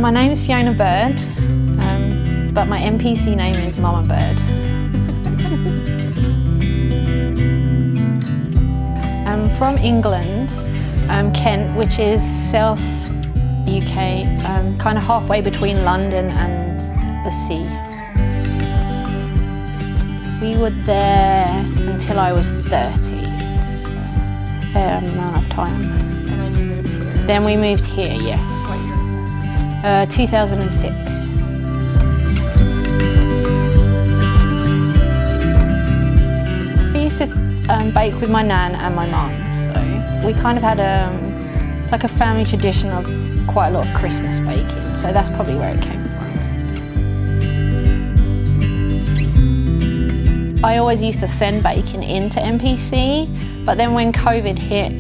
My name is Fiona Bird, but my NPC name is Mama Bird. I'm from England, Kent, which is South UK, kind of halfway between London and the sea. We were there until I was 30, so a fair amount of time. And then you moved here? Then we moved here, yes. What year was that? 2006. I used to bake with my nan and my mum, so we kind of had like a family tradition of quite a lot of Christmas baking, so that's probably where it came from. I always used to send baking into NPC, but then when COVID hit,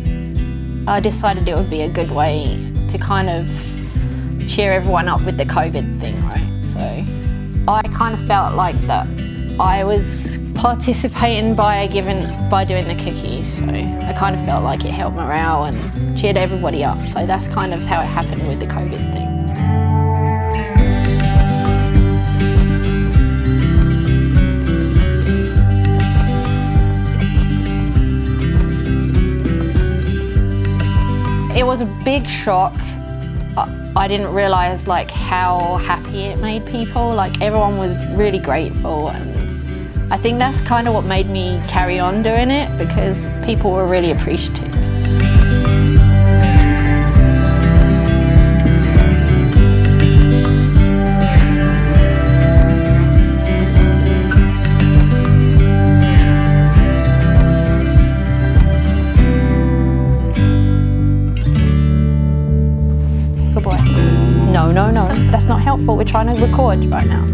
I decided it would be a good way to kind of cheer everyone up with the COVID thing, right? So I kind of felt like that I was participating by doing the cookies. So I kind of felt like it helped morale and cheered everybody up. So that's kind of how it happened with the COVID thing. It was a big shock. I didn't realise like how happy it made people. Like everyone was really grateful, and I think that's kind of what made me carry on doing it, because people were really appreciative. Good boy. No, that's not helpful. We're trying to record right now.